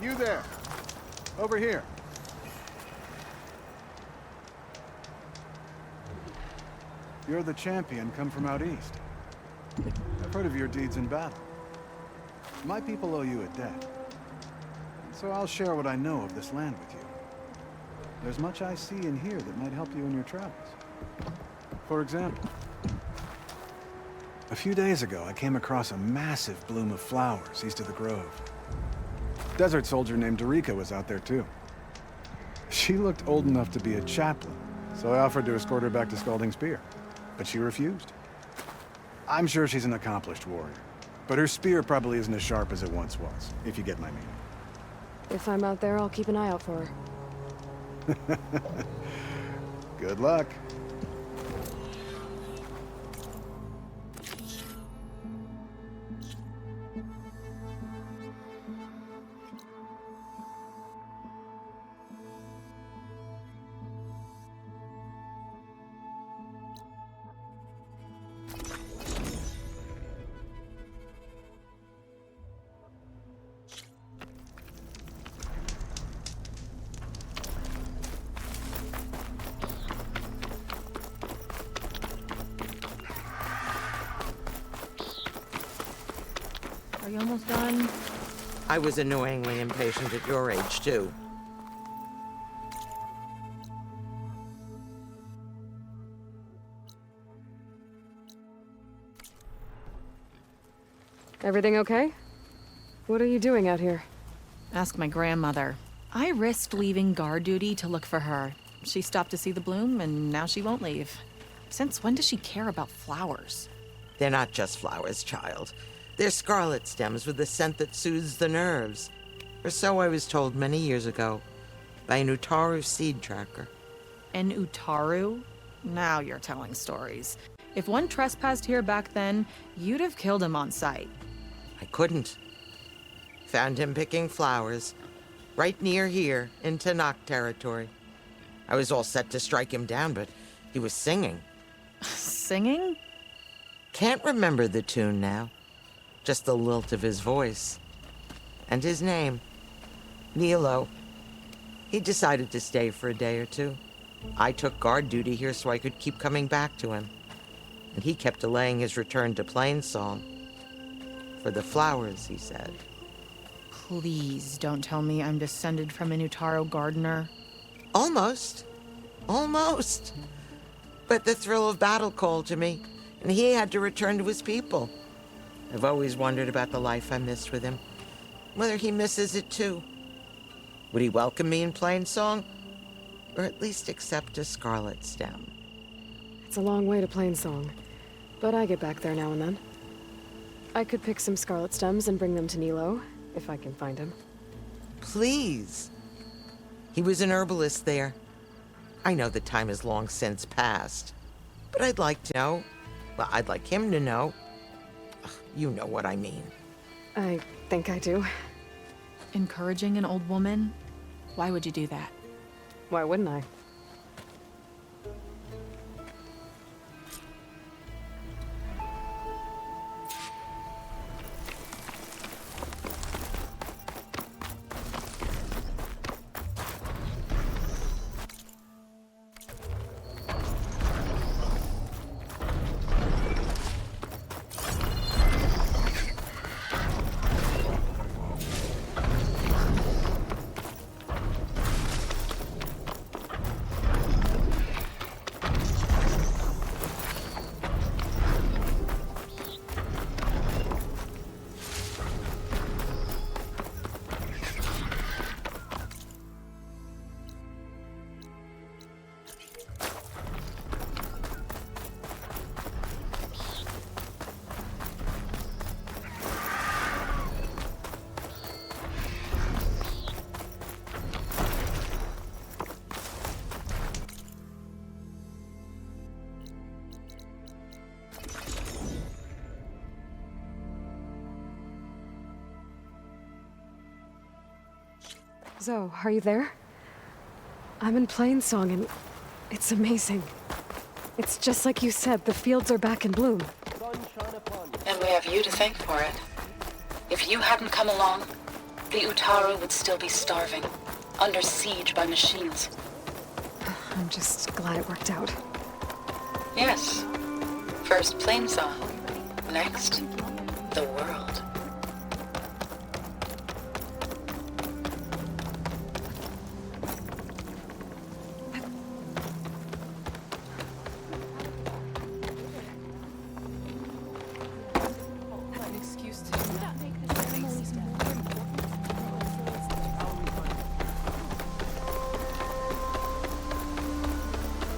You there. Over here. You're the champion come from out east. I've heard of your deeds in battle. My people owe you a debt. So I'll share what I know of this land with you. There's much I see and hear that might help you in your travels. For example, a few days ago I came across a massive bloom of flowers east of the grove. A desert soldier named DARIKKA was out there too. She looked old enough to be a chaplain, so I offered to escort her back to Scalding Spear, but she refused. I'm sure she's an accomplished warrior, but her spear probably isn't as sharp as it once was, if you get my meaning. If I'm out there, I'll keep an eye out for her. Good luck. Are you almost done? I was annoyingly impatient at your age, too. Everything okay? What are you doing out here? Ask my grandmother. I risked leaving guard duty to look for her. She stopped to see the bloom, and now she won't leave. Since when does she care about flowers? They're not just flowers, child. They're scarlet stems with a scent that soothes the nerves. Or so I was told many years ago by an Utaru seed tracker. An Utaru? Now you're telling stories. If one trespassed here back then, you'd have killed him on sight. I couldn't. Found him picking flowers, right near here in Tanakh territory. I was all set to strike him down, but he was singing. Singing? Can't remember the tune now. Just the lilt of his voice. And his name, NILO. He decided to stay for a day or two. I took guard duty here so I could keep coming back to him. And he kept delaying his return to Plainsong. For the flowers, he said. Please don't tell me I'm descended from an Utaru gardener. Almost. Almost. But the thrill of battle called to me, and he had to return to his people. I've always wondered about the life I missed with him, whether he misses it too. Would he welcome me in Plainsong? Or at least accept a scarlet stem? It's a long way to Plainsong, but I get back there now and then. I could pick some scarlet stems and bring them to NILO, if I can find him. Please. He was an herbalist there. I know the time has long since passed, but I'd like to know. Well, I'd like him to know. Ugh, you know what I mean. I think I do. Encouraging an old woman? Why would you do that? Why wouldn't I? Zo, are you there? I'm in Plainsong and it's amazing. It's just like you said, the fields are back in bloom. And we have you to thank for it. If you hadn't come along, the Utaru would still be starving, under siege by machines. I'm just glad it worked out. Yes. First Plainsong. Next, the world.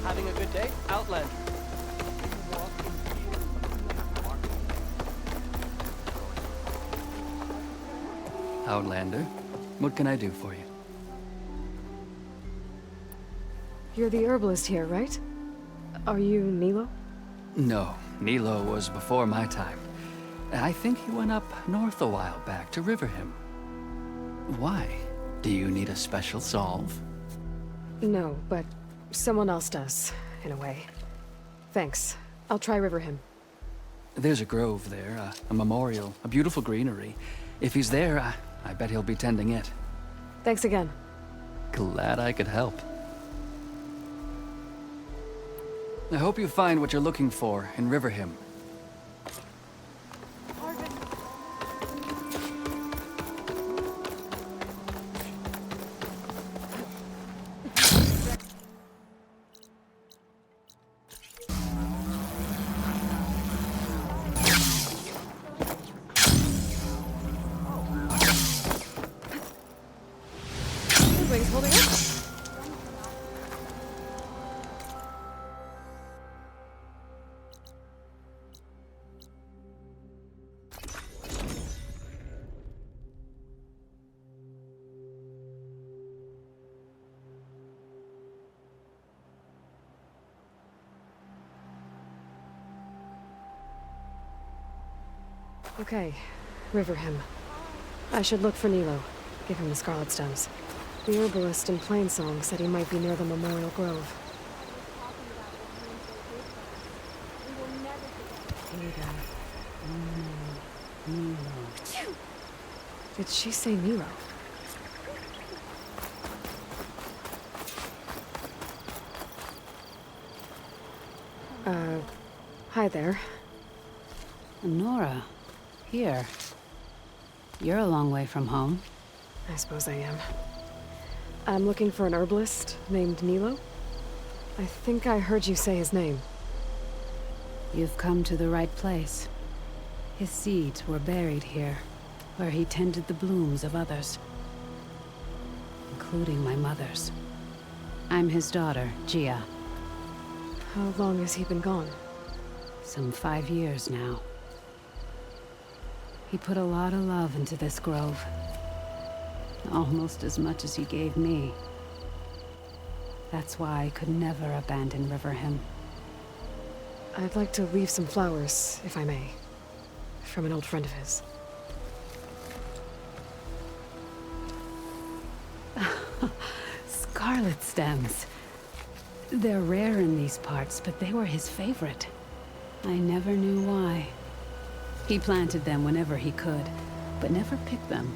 Having a good day? Outlander. Outlander, what can I do for you? You're the herbalist here, right? Are you Nilo? No, Nilo was before my time. I think he went up north a while back to RIVERHYMN. Why? Do you need a special solve? No, but someone else does, in a way. Thanks. I'll try RIVERHYMN. There's a grove there, a memorial, a beautiful greenery. If he's there, I bet he'll be tending it. Thanks again. Glad I could help. I hope you find what you're looking for in RIVERHYMN. Wings holding up. Okay, RIVERHYMN. I should look for Nilo. Give him the Scarlet Stems. The herbalist in Plainsong said he might be near the Memorial Grove. Did she say Nilo? Hi there. Nora, here. You're a long way from home. I suppose I am. I'm looking for an herbalist named Nilo. I think I heard you say his name. You've come to the right place. His seeds were buried here, where he tended the blooms of others, including my mother's. I'm his daughter, Gia. How long has he been gone? Some 5 years now. He put a lot of love into this grove. Almost as much as he gave me. That's why I could never abandon RIVERHYMN. I'd like to leave some flowers, if I may. From an old friend of his. Scarlet stems. They're rare in these parts, but they were his favorite. I never knew why. He planted them whenever he could, but never picked them.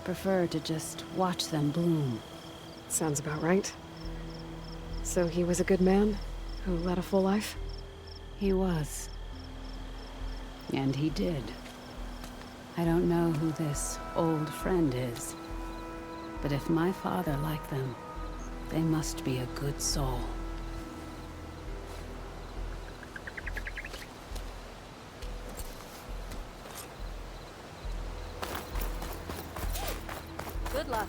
Preferred to just watch them bloom. Sounds about right. So he was a good man who led a full life? He was. And he did. I don't know who this old friend is, but if my father liked them, they must be a good soul. Good luck.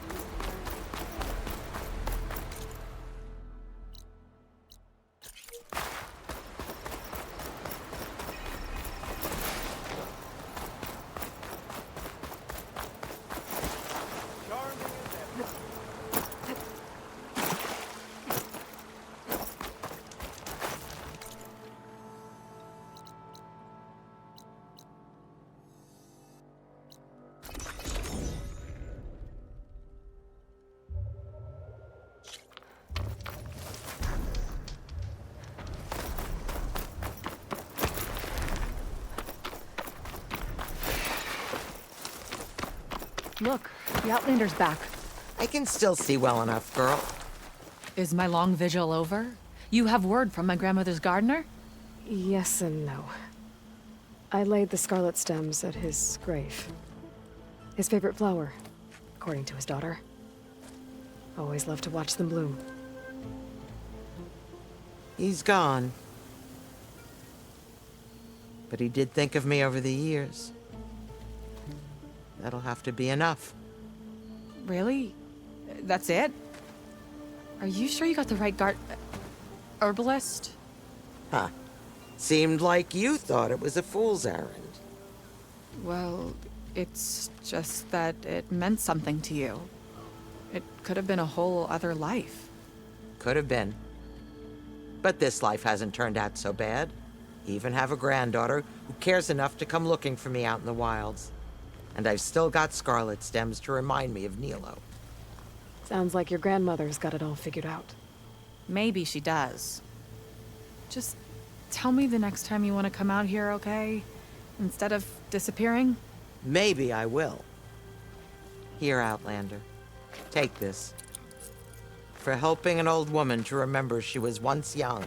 Look, the Outlander's back. I can still see well enough, girl. Is my long vigil over? You have word from my grandmother's gardener? Yes and no. I laid the scarlet stems at his grave. His favorite flower, according to his daughter. Always loved to watch them bloom. He's gone. But he did think of me over the years. That'll have to be enough. Really? That's it? Are you sure you got the right herbalist? Huh. Seemed like you thought it was a fool's errand. Well, it's just that it meant something to you. It could have been a whole other life. Could have been. But this life hasn't turned out so bad. Even have a granddaughter who cares enough to come looking for me out in the wilds. And I've still got scarlet stems to remind me of NILO. Sounds like your grandmother's got it all figured out. Maybe she does. Just tell me the next time you want to come out here, okay? Instead of disappearing? Maybe I will. Here, Outlander. Take this. For helping an old woman to remember she was once young.